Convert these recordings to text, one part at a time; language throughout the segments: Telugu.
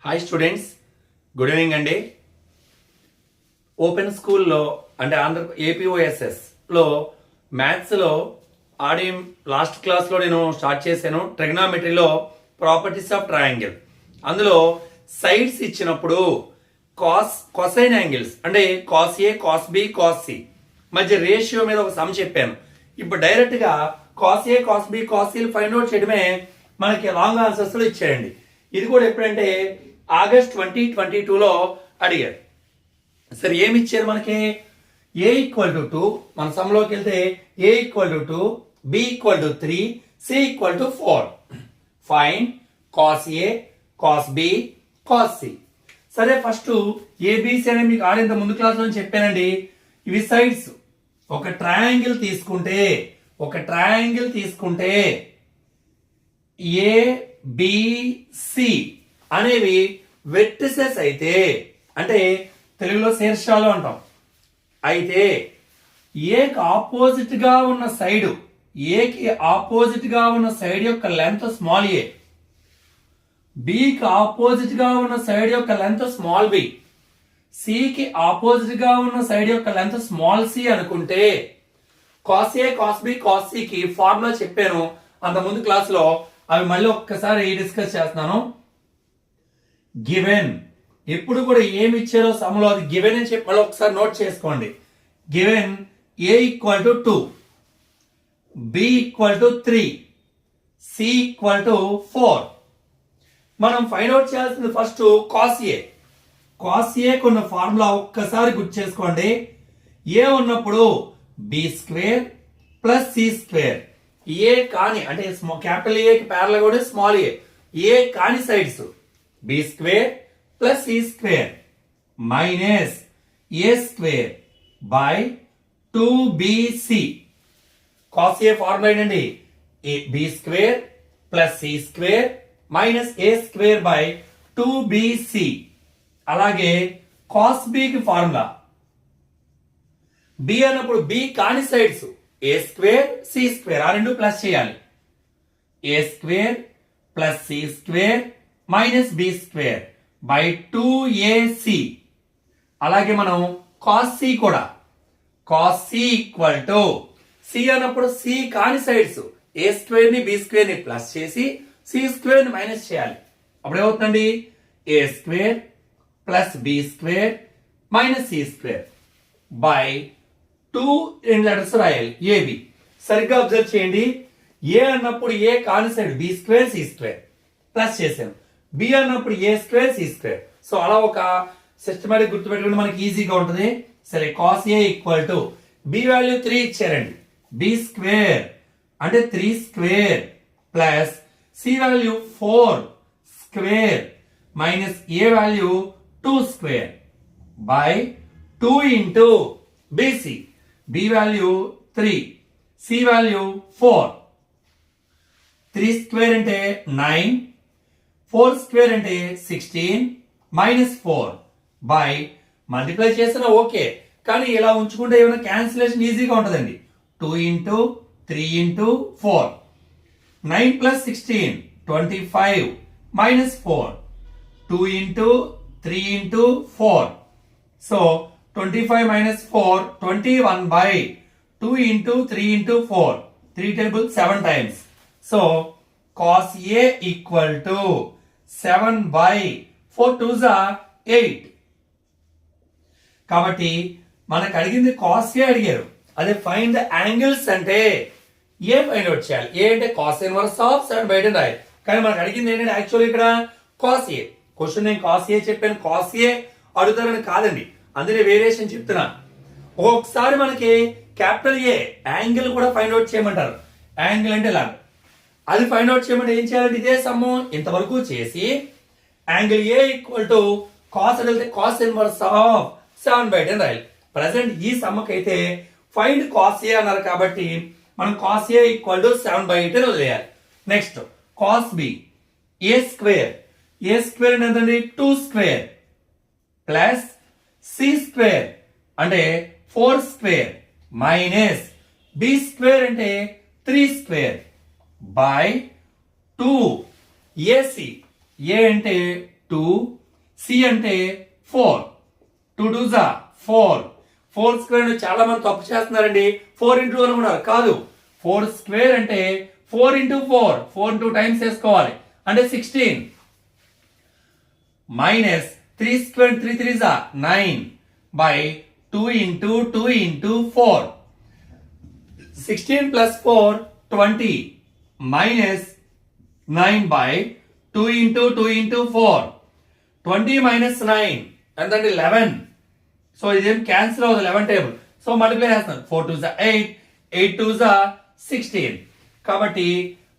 హాయ్ స్టూడెంట్స్, గుడ్ ఈవినింగ్ అండి. ఓపెన్ స్కూల్లో అంటే ఏపీఓఎస్ఎస్లో మ్యాథ్స్లో ఆడియం లాస్ట్ క్లాస్లో నేను స్టార్ట్ చేశాను. ట్రిగ్నామెట్రీలో ప్రాపర్టీస్ ఆఫ్ ట్రయాంగిల్, అందులో సైడ్స్ ఇచ్చినప్పుడు కొసైన్ యాంగిల్స్ అంటే cos A, cos B, cos C మధ్య రేషియో మీద ఒక సమ్ చెప్పాను. ఇప్పుడు డైరెక్ట్గా cos A, cos B, cos C find out చేయడమే మనకి లాంగ్ ఆన్సర్స్లో ఇచ్చాయండి. ఇది కూడా ఎప్పుడంటే ఆగస్ట్ 2022లో అడిగారు. సరే ఏమి ఇచ్చారు మనకి? ఏ ఈక్వల్ టు 2, మన సమ్లోకి వెళ్తే A equal to 2, B equal to 3, C equal to 4. Fine cos A, cos B, cos C. సరే ఫస్ట్ ఏబిసి అనేది మీకు ఆడింత ముందు క్లాస్లో చెప్పానండి. ఇవి సైడ్స్. ఒక ట్రయాంగిల్ తీసుకుంటే ఏబిసి అనేవి వెర్టిసెస్ అయితే, అంటే తెలుగులో శీర్షాలు అంటాం. అయితే ఏకి ఆపోజిట్ గా ఉన్న సైడ్ యొక్క లెంత్ స్మాల్ ఏ, బికి ఆపోజిట్ గా ఉన్న సైడ్ యొక్క లెంత్ స్మాల్ బి, సికి ఆపోజిట్ గా ఉన్న సైడ్ యొక్క లెంత్ స్మాల్ సి అనుకుంటే cos A, cos B, cos C కి ఫార్ములా చెప్పాను అంత ముందు క్లాస్ లో. అవి మళ్ళీ ఒక్కసారి డిస్కస్ చేస్తున్నాను. గివెన్, ఎప్పుడు కూడా ఏమి ఇచ్చారో సమ్లో అది గివెన్ అని చెప్పి మళ్ళీ ఒకసారి నోట్ చేసుకోండి. Given A equal to 2, B equal to 3, C equal to 4. మనం ఫైండ్ అవుట్ చేయాల్సింది first cos A. Cos A కొన్న ఫార్ములా ఒక్కసారి గుర్తు చేసుకోండి. ఏ ఉన్నప్పుడు B square plus C square. A కాని అంటే క్యాపిటల్ ఏకి ప్యారల్ కూడా స్మాల్ ఏ కాని sides B square plus C square minus A square by 2bc. Cos A formula ఏంటండి? B square plus C square minus A square by 2bc. అలాగే కాస్ బి కి ఫార్ములా, బి అన్నప్పుడు బి కాని sides A square, C square, ఆ రెండు ప్లస్ చేయాలి. A square plus C square minus B square by 2ac. అలాగే మనం కాస్ సి కూడా, cos C equal to C అన్నప్పుడు సి కాని సైడ్స్ ఏ స్క్వేర్ ని బి స్క్వేర్ ని ప్లస్ చేసి సి స్క్వేర్ ని మైనస్ చేయాలి. అప్పుడు ఏమవుతుందండి? A square plus B square minus C square by 2 letters రాయాలి ఏబి. సరిగ్గా అబ్జర్వ్ చేయండి. ఏ అన్నప్పుడు ఏ కాని side B square, C square plus చేసాను. బి అన్నప్పుడు A square, C square. So అలా ఒక సిస్టమేటిక్ గుర్తుపెట్టుకుంటే మనకి ఈజీగా ఉంటుంది. సరే cos A equal to B value 3 ఇచ్చారండి, బి స్క్వేర్ అంటే 3 square plus C value 4 square minus A value 2 square by 2 into B C. B value 3, C value 4. 3 square అంటే 9, 4 స్క్వేర్ అంటే 16 మైనస్ 4 బై మల్టిప్లై చేసిన ఓకే, కానీ ఇలా ఉంచుకుంటే ఏమైనా క్యాన్సిలేషన్ ఈజీగా ఉంటుందండి. 2 into 3 into 4, 9 plus 16 25 minus 4, 2 into 3 into 4. So 25 minus 4 21 by 2 into 3 into 4, 3 table 7 times. So cos A equal to 7 by 4 2s 8. కాబట్టి మనకు అడిగింది కాస్ ఏ అడిగారు. అదే ఫైండ్ ద యాంగిల్స్ అంటే ఏ ఫైండ్ అవుట్ చేయాలి. ఏ అంటే కాస్ ఇన్వర్స్ ఆఫ్ 7 బై 10 రాయాలి. కానీ మనకు అడిగింది ఏంటంటే యాక్చువల్లీ ఇక్కడ కాస్ ఏ. క్వశ్చన్ నేను కాస్ ఏ చెప్పాను, కాస్ ఏ అడుగుతారని కాదండి, అందుకే వేరియేషన్ చెప్తున్నా. ఒక్కొక్కసారి మనకి క్యాపిటల్ ఏ యాంగిల్ కూడా ఫైండ్ అవుట్ చేయమంటారు. యాంగిల్ అంటే ఇలా, అది ఫైండ్ అవుట్ చేయమంటే ఏం చేయాలంటే ఇదే సమ్ము ఇంతవరకు చేసి angle A equal to cos అంటే కాస్ ఇన్వర్స్ ఆఫ్ 7 బై 10 రాయాలి. ప్రజెంట్ ఈ సమ్మకి అయితే ఫైండ్ కాస్ ఏ అన్నారు కాబట్టి మనం cos A equal to 7 by 10 వదిలేయాలి. నెక్స్ట్ కాస్ బి, ఏ స్క్వేర్ ఎంతండి? 2 స్క్వేర్ ప్లస్ సి స్క్వేర్ అంటే 4 స్క్వేర్ మైనస్ బి స్క్వేర్ అంటే 3 స్క్వేర్ బై 2 ఏసీ. ఏ అంటే 2, సి అంటే 4, 2 2 4, 4 స్క్వేర్ చాలా మంది తప్పు చేస్తున్నారండి, 4 ఇంటూ అనుకున్నారు, కాదు 4 స్క్వేర్ అంటే 4 ఇంటూ 4, 4 2 టైమ్స్ వేసుకోవాలి అంటే 16, minus 3 square 3 3 9 by 2 into 2 into 4, 16 plus 4 20 minus 9 by 2 into 2 into 4, 20 minus 9 ఎంతండి 11. సో ఇదేం క్యాన్సిల్ అవుతుంది 11 టేబుల్. సో మల్టిప్లై చేస్తాను, 4 2 8, 8 2 16. కాబట్టి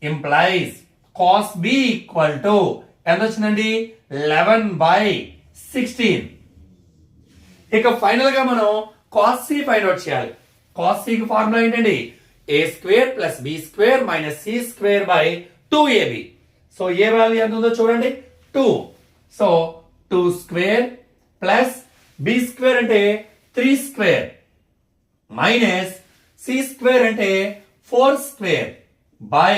implies cos b equal to ఎంత వచ్చిందండి 11/16. ఇక ఫైనల్ గా మనం cos c ఫైండ్ అవుట్ చేయాలి. cos c కి ఫార్ములా ఏంటండి, a square plus b square minus c square by 2ab. So A value ఎంత ఉందో చూడండి 2. So 2 square plus b square అంటే 3 స్క్వేర్ మైనస్ c స్క్వేర్ అంటే 4 స్క్వేర్ బై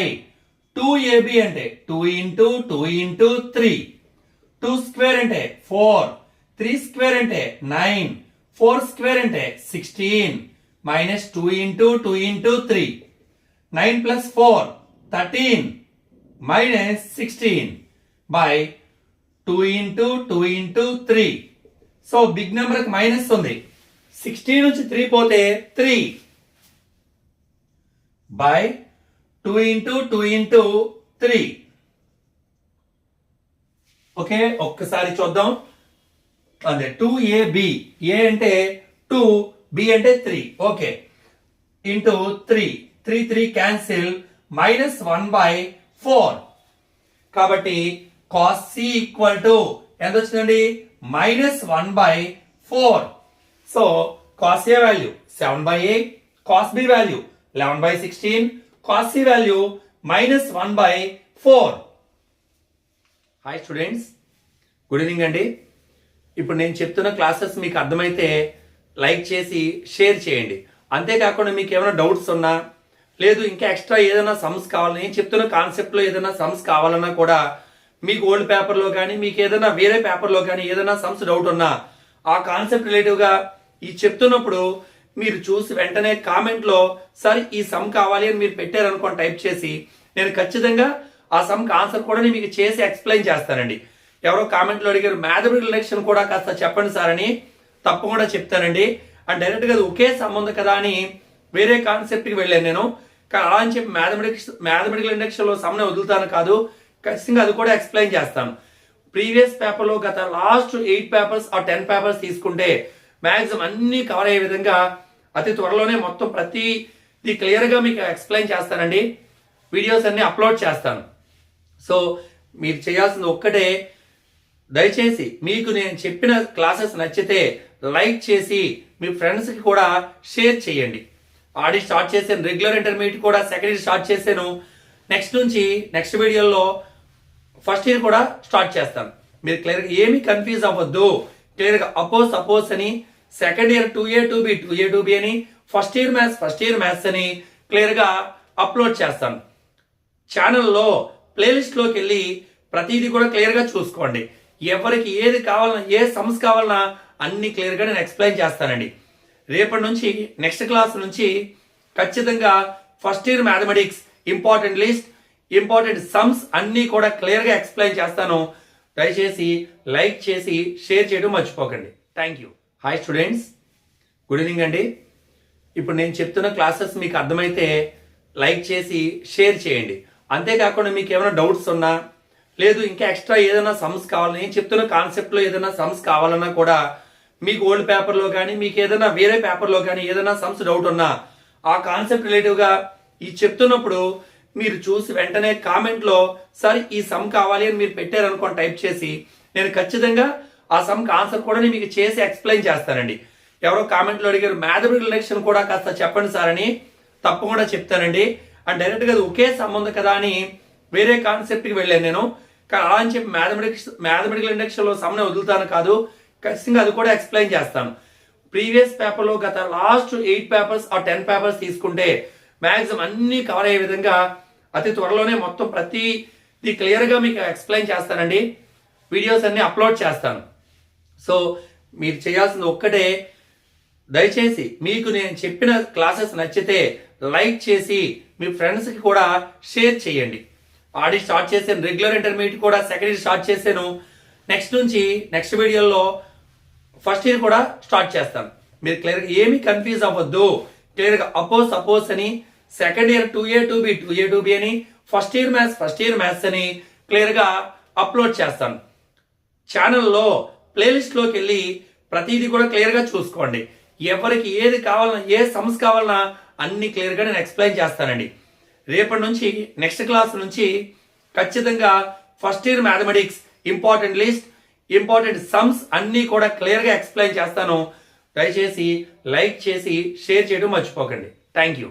2ab అంటే 2 ఇంటూ 2 ఇంటూ 3, 2 స్క్వేర్ అంటే 4, 3 స్క్వేర్ అంటే 9, 4 స్క్వేర్ అంటే 16 minus 2 into 2 into 3, 9 plus 4 13 minus 16 by 2 into 2 into 3. So big number కి మైనస్ ఉంది, 16 నుంచి 3 పోతే 3 బై 2 ఇంటూ 2 ఇంటూ 3. ఓకే, ఒక్కసారి చూద్దాం. అదే 2ab, a అంటే 2, b అంటే 3. Okay, into 3, 3 3 cancel minus 1/4. కాబట్టి cos c ఈక్వల్ టు ఎంత వచ్చిందండి minus 1/4. So cos a value 7/8, cos b value 11/16, cos c value minus 1/4. Hi students, good evening అండి. ఇప్పుడు నేను చెప్తున్న క్లాసెస్ మీకు అర్థమైతే లైక్ చేసి షేర్ చేయండి. అంతేకాకుండా మీకు ఏమైనా డౌట్స్ ఉన్నా, లేదు ఇంకా ఎక్స్ట్రా ఏదైనా సమ్స్ కావాలని, నేను చెప్తున్న కాన్సెప్ట్లో ఏదైనా సమ్స్ కావాలన్నా కూడా మీకు ఓల్డ్ పేపర్లో కానీ మీకు ఏదైనా వేరే పేపర్లో కానీ ఏదైనా సమ్స్ డౌట్ ఉన్నా ఆ కాన్సెప్ట్ రిలేటివ్గా ఈ చెప్తున్నప్పుడు మీరు చూసి వెంటనే కామెంట్లో సార్ ఈ సమ్ కావాలి అని మీరు పెట్టారనుకోండి టైప్ చేసి, నేను ఖచ్చితంగా ఆ సమ్కి ఆన్సర్ కూడా నేను మీకు చేసి ఎక్స్ప్లెయిన్ చేస్తానండి. ఎవరో కామెంట్లో అడిగారు మ్యాథమెటికల్ రిలేషన్ కూడా కాస్త చెప్పండి సార్ అని, తప్పకుండా చెప్తానండి. అండ్ డైరెక్ట్గా ఒకే సమ్ ఉంది కదా అని వేరే కాన్సెప్ట్కి వెళ్ళాను నేను. కానీ అలా అని చెప్పి మ్యాథమెటికల్ ఇండక్షన్లో సమ్ని వదులుతాను కాదు, ఖచ్చితంగా అది కూడా ఎక్స్ప్లెయిన్ చేస్తాను. ప్రీవియస్ పేపర్లో గత లాస్ట్ 8 పేపర్స్ ఆ 10 పేపర్స్ తీసుకుంటే మ్యాక్సిమం అన్ని కవర్ అయ్యే విధంగా అతి త్వరలోనే మొత్తం ప్రతిది క్లియర్గా మీకు ఎక్స్ప్లెయిన్ చేస్తానండి. వీడియోస్ అన్ని అప్లోడ్ చేస్తాను. సో మీరు చేయాల్సింది ఒక్కటే, దయచేసి మీకు నేను చెప్పిన క్లాసెస్ నచ్చితే లైక్ చేసి మీ ఫ్రెండ్స్కి కూడా షేర్ చేయండి. ఆల్రెడీ స్టార్ట్ చేశాను, రెగ్యులర్ ఇంటర్మీడియట్ కూడా సెకండ్ ఇయర్ స్టార్ట్ చేశాను. నెక్స్ట్ వీడియోలో ఫస్ట్ ఇయర్ కూడా స్టార్ట్ చేస్తాను. మీరు క్లియర్గా ఏమీ కన్ఫ్యూజ్ అవ్వద్దు. క్లియర్గా సపోజ్ అని, second year 2A 2B 2A 2B అని, ఫస్ట్ ఇయర్ మ్యాథ్స్ అని క్లియర్గా అప్లోడ్ చేస్తాను. ఛానల్లో ప్లేలిస్ట్లోకి వెళ్ళి ప్రతిదీ కూడా క్లియర్గా చూసుకోండి. ఎవరికి ఏది కావాలన్నా, ఏ సమ్స్ కావాలన్నా అన్ని క్లియర్గా నేను ఎక్స్ప్లెయిన్ చేస్తానండి. రేపటి నుంచి నెక్స్ట్ క్లాస్ నుంచి ఖచ్చితంగా first year mathematics important list, important sums అన్నీ కూడా క్లియర్గా ఎక్స్ప్లెయిన్ చేస్తాను. దయచేసి లైక్ చేసి షేర్ చేయడం మర్చిపోకండి. Thank you. Hi students, good evening అండి. ఇప్పుడు నేను చెప్తున్న క్లాసెస్ మీకు అర్థమైతే లైక్ చేసి షేర్ చేయండి. అంతేకాకుండా మీకు ఏమైనా డౌట్స్ ఉన్నా, లేదు ఇంకా ఎక్స్ట్రా ఏదైనా సమ్స్ కావాలని, నేను చెప్తున్న కాన్సెప్ట్లో ఏదైనా సమ్స్ కావాలన్నా కూడా మీకు ఓల్డ్ పేపర్లో కానీ మీకు ఏదైనా వేరే పేపర్లో కానీ ఏదైనా సమ్స్ డౌట్ ఉన్నా ఆ కాన్సెప్ట్ రిలేటివ్గా ఈ చెప్తున్నప్పుడు మీరు చూసి వెంటనే కామెంట్లో సార్ ఈ సమ్ కావాలి అని మీరు పెట్టారనుకోండి టైప్ చేసి, నేను ఖచ్చితంగా ఆ సమ్కి ఆన్సర్ కూడా నేను మీకు చేసి ఎక్స్ప్లెయిన్ చేస్తానండి. ఎవరో కామెంట్లో అడిగారు మ్యాథమెటికల్ రిలేషన్ కూడా కాస్త చెప్పండి సార్ అని, తప్పకుండా చెప్తానండి. అండ్ డైరెక్ట్గా ఒకే సమ్ ఉంది కదా అని వేరే కాన్సెప్ట్కి వెళ్ళాను నేను. కానీ అలా అని చెప్పి మ్యాథమెటికల్ ఇండక్షన్లో సమ్ని వదులుతాను కాదు, ఖచ్చితంగా అది కూడా ఎక్స్ప్లెయిన్ చేస్తాను. ప్రీవియస్ పేపర్లో గత లాస్ట్ 8 పేపర్స్ ఆ 10 పేపర్స్ తీసుకుంటే మ్యాక్సిమం అన్ని కవర్ అయ్యే విధంగా అతి త్వరలోనే మొత్తం ప్రతిది క్లియర్గా మీకు ఎక్స్ప్లెయిన్ చేస్తానండి. వీడియోస్ అన్ని అప్లోడ్ చేస్తాను. సో మీరు చేయాల్సింది ఒక్కటే, దయచేసి మీకు నేను చెప్పిన క్లాసెస్ నచ్చితే లైక్ చేసి మీ ఫ్రెండ్స్కి కూడా షేర్ చేయండి. ఆల్రెడీ స్టార్ట్ చేశాను, రెగ్యులర్ ఇంటర్మీడియట్ కూడా సెకండ్ ఇయర్ స్టార్ట్ చేశాను. నెక్స్ట్ వీడియోలో ఫస్ట్ ఇయర్ కూడా స్టార్ట్ చేస్తాను. మీరు క్లియర్గా ఏమి కన్ఫ్యూజ్ అవ్వద్దు. క్లియర్గా సపోజ్ అని second year 2A 2B 2A 2B అని ఫస్ట్ ఇయర్ మ్యాథ్స్ అని క్లియర్గా అప్లోడ్ చేస్తాను. ఛానల్లో ప్లేలిస్ట్లోకి వెళ్ళి ప్రతిదీ కూడా క్లియర్గా చూసుకోండి. ఎవరికి ఏది కావాలన్నా, ఏ సమ్స్ కావాలన్నా అన్ని క్లియర్గా నేను ఎక్స్ప్లెయిన్ చేస్తానండి. రేపటి నుంచి నెక్స్ట్ క్లాస్ నుంచి ఖచ్చితంగా first year mathematics important list, important sums అన్నీ కూడా క్లియర్గా ఎక్స్ప్లెయిన్ చేస్తాను. దయచేసి లైక్ చేసి షేర్ చేయడం మర్చిపోకండి. Thank you.